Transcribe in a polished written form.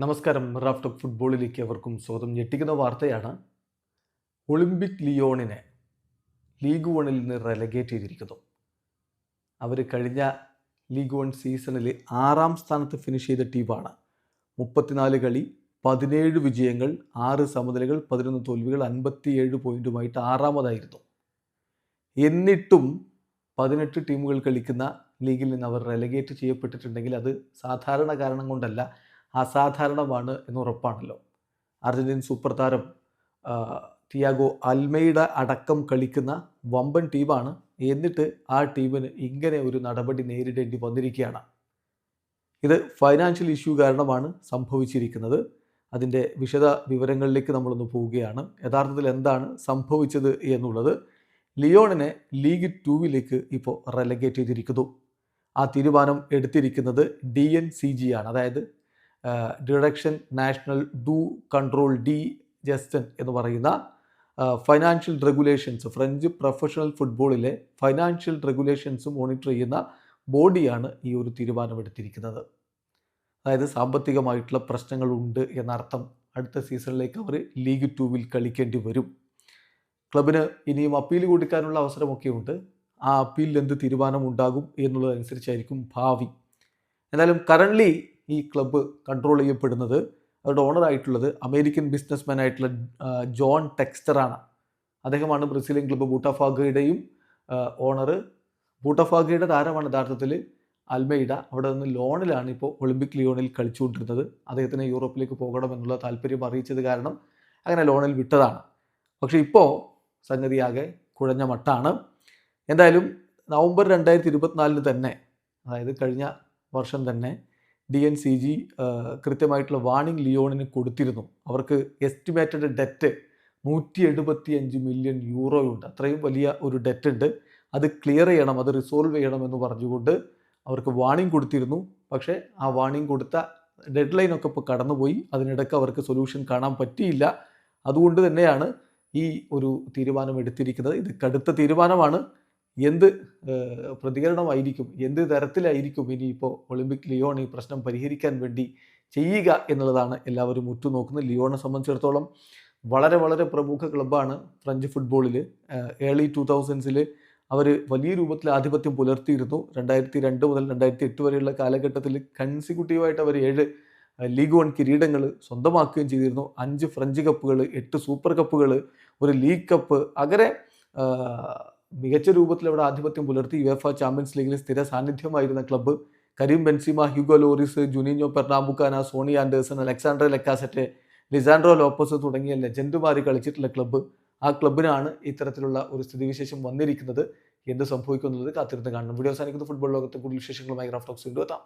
നമസ്കാരം. Raf talk ഫുട്ബോളിലേക്ക് അവർക്കും സ്വാഗതം. ഞെട്ടിക്കുന്ന വാർത്തയാണ്. ഒളിമ്പിക് ലിയോണിനെ ലീഗ് വണ്ണിൽ നിന്ന് റെലഗേറ്റ് ചെയ്തിരിക്കുന്നു. അവർ കഴിഞ്ഞ ലീഗ് വൺ സീസണിൽ 6ാം സ്ഥാനത്ത് ഫിനിഷ് ചെയ്ത ടീമാണ്. 34 കളി, 17 വിജയങ്ങൾ, 6 സമനിലകൾ, 11 തോൽവികൾ, 57 പോയിൻറ്റുമായിട്ട് 6ാമതായിരുന്നു. എന്നിട്ടും 18 ടീമുകൾ കളിക്കുന്ന ലീഗിൽ നിന്ന് അവർ റെലഗേറ്റ് ചെയ്യപ്പെട്ടിട്ടുണ്ടെങ്കിൽ അത് സാധാരണ കാരണം കൊണ്ടല്ല, അസാധാരണമാണ് എന്നുറപ്പാണല്ലോ. അർജന്റീൻ സൂപ്പർ താരം തിയാഗോ അൽമൈഡ അടക്കം കളിക്കുന്ന വമ്പൻ ടീമാണ്. എന്നിട്ട് ആ ടീമിന് ഇങ്ങനെ ഒരു നടപടി നേരിടേണ്ടി വന്നിരിക്കുകയാണ്. ഇത് ഫൈനാൻഷ്യൽ ഇഷ്യൂ കാരണമാണ് സംഭവിച്ചിരിക്കുന്നത്. അതിൻ്റെ വിശദ വിവരങ്ങളിലേക്ക് നമ്മളൊന്ന് പോവുകയാണ്. യഥാർത്ഥത്തിൽ എന്താണ് സംഭവിച്ചത് എന്നുള്ളത്. ലിയോണിനെ ലീഗ് 2 ഇപ്പോൾ റെലഗേറ്റ് ചെയ്തിരിക്കുന്നു. ആ തീരുമാനം എടുത്തിരിക്കുന്നത് DNCG ആണ്. അതായത് Direction National du Control de Gestion എന്ന് പറയുന്ന ഫൈനാൻഷ്യൽ റെഗുലേഷൻസ്, ഫ്രഞ്ച് പ്രൊഫഷണൽ ഫുട്ബോളിലെ ഫൈനാൻഷ്യൽ റെഗുലേഷൻസ് മോണിറ്റർ ചെയ്യുന്ന ബോഡിയാണ് ഈ ഒരു തീരുമാനമെടുത്തിരിക്കുന്നത്. അതായത് സാമ്പത്തികമായിട്ടുള്ള പ്രശ്നങ്ങളുണ്ട് എന്നർത്ഥം. അടുത്ത സീസണിലേക്ക് അവർ ലീഗ് 2 കളിക്കേണ്ടി വരും. ക്ലബിന് ഇനിയും അപ്പീൽ കൊടുക്കാനുള്ള അവസരമൊക്കെ ഉണ്ട്. ആ അപ്പീലിൽ എന്ത് തീരുമാനം ഉണ്ടാകും എന്നുള്ളതനുസരിച്ചായിരിക്കും ഭാവി. എന്നാലും കറൻ്റ്ലി ഈ ക്ലബ്ബ് കൺട്രോൾ ചെയ്യപ്പെടുന്നത്, അവരുടെ ഓണറായിട്ടുള്ളത് അമേരിക്കൻ ബിസിനസ്മാൻ ആയിട്ടുള്ള ജോൺ ടെക്സ്റ്ററാണ്. അദ്ദേഹമാണ് ബ്രസീലിയൻ ക്ലബ്ബ് ബൂട്ടാഫാഗയുടെയും ഓണർ. ബൂട്ടാഫാഗയുടെ താരമാണ് യഥാർത്ഥത്തിൽ അൽമൈഡ. അവിടെ നിന്ന് ലോണിലാണ് ഇപ്പോൾ ഒളിമ്പിക് ലിയോണിൽ കളിച്ചുകൊണ്ടിരുന്നത്. അദ്ദേഹത്തിന് യൂറോപ്പിലേക്ക് പോകണമെന്നുള്ള താല്പര്യം അറിയിച്ചത് കാരണം അങ്ങനെ ലോണിൽ വിട്ടതാണ്. പക്ഷേ ഇപ്പോൾ സംഗതിയാകെ കുഴഞ്ഞ മട്ടാണ്. എന്തായാലും നവംബർ 2024 തന്നെ, അതായത് കഴിഞ്ഞ വർഷം തന്നെ DNCG കൃത്യമായിട്ടുള്ള വാർണിംഗ് ലിയോണിന് കൊടുത്തിരുന്നു. അവർക്ക് എസ്റ്റിമേറ്റഡ് ഡെറ്റ് 175 മില്യൺ യൂറോയുണ്ട്. അത്രയും വലിയ ഒരു ഡെറ്റ് ഉണ്ട്. അത് ക്ലിയർ ചെയ്യണം, അത് റിസോൾവ് ചെയ്യണമെന്ന് പറഞ്ഞുകൊണ്ട് അവർക്ക് വാർണിംഗ് കൊടുത്തിരുന്നു. പക്ഷേ ആ വാർണിംഗ് കൊടുത്ത ഡെഡ് ലൈനൊക്കെ ഇപ്പോൾ കടന്നുപോയി. അതിനിടയ്ക്ക് അവർക്ക് സൊല്യൂഷൻ കാണാൻ പറ്റിയില്ല. അതുകൊണ്ട് തന്നെയാണ് ഈ ഒരു തീരുമാനം എടുത്തിരിക്കുന്നത്. ഇത് കടുത്ത തീരുമാനമാണ്. എന്ത് പ്രതികരണമായിരിക്കും, എന്ത് തരത്തിലായിരിക്കും ഇനിയിപ്പോൾ ഒളിമ്പിക് ലിയോൺ ഈ പ്രശ്നം പരിഹരിക്കാൻ വേണ്ടി ചെയ്യുക എന്നുള്ളതാണ് എല്ലാവരും ഉറ്റുനോക്കുന്നത്. ലിയോണെ സംബന്ധിച്ചിടത്തോളം വളരെ വളരെ പ്രമുഖ ക്ലബ്ബാണ് ഫ്രഞ്ച് ഫുട്ബോളിൽ. ഏർലി 2000s അവർ വലിയ രൂപത്തിൽ ആധിപത്യം പുലർത്തിയിരുന്നു. 2002 മുതൽ 2008 വരെയുള്ള കാലഘട്ടത്തിൽ കൺസിക്യൂട്ടീവായിട്ട് അവർ 7 ലീഗ് 1 കിരീടങ്ങൾ സ്വന്തമാക്കുകയും ചെയ്തിരുന്നു. 5 ഫ്രഞ്ച് കപ്പുകൾ, 8 സൂപ്പർ കപ്പുകൾ, ഒരു ലീഗ് കപ്പ്. അങ്ങനെ മികച്ച രൂപത്തിൽ അവിടെ ആധിപത്യം പുലർത്തി. യുവേഫ ചാമ്പ്യൻസ് ലീഗിൽ സ്ഥിര സാന്നിധ്യമായിരുന്ന club. Karim Benzema, Hugo Lloris, Juninho Pernambucano, Sonny Anderson, Alexandre Lacazette, Lisandro Lopez തുടങ്ങിയ ലെജൻഡുമാർ കളിച്ചിട്ടുള്ള ക്ലബ്ബ്. ആ ക്ലബിനാണ് ഇത്തരത്തിലുള്ള ഒരു സ്ഥിതിവിശേഷം വന്നിരിക്കുന്നത്. എന്ത് സംഭവിക്കുന്നുള്ളത് കാത്തിരുന്ന് കാണണം. വീഡിയോ അവസാനിക്കുന്ന ഫുട്ബോൾ ലോകത്തെ കൂടുതൽ വിശേഷങ്ങളുമായി റാഫ് ടോക്സ് വീണ്ടും എത്താം.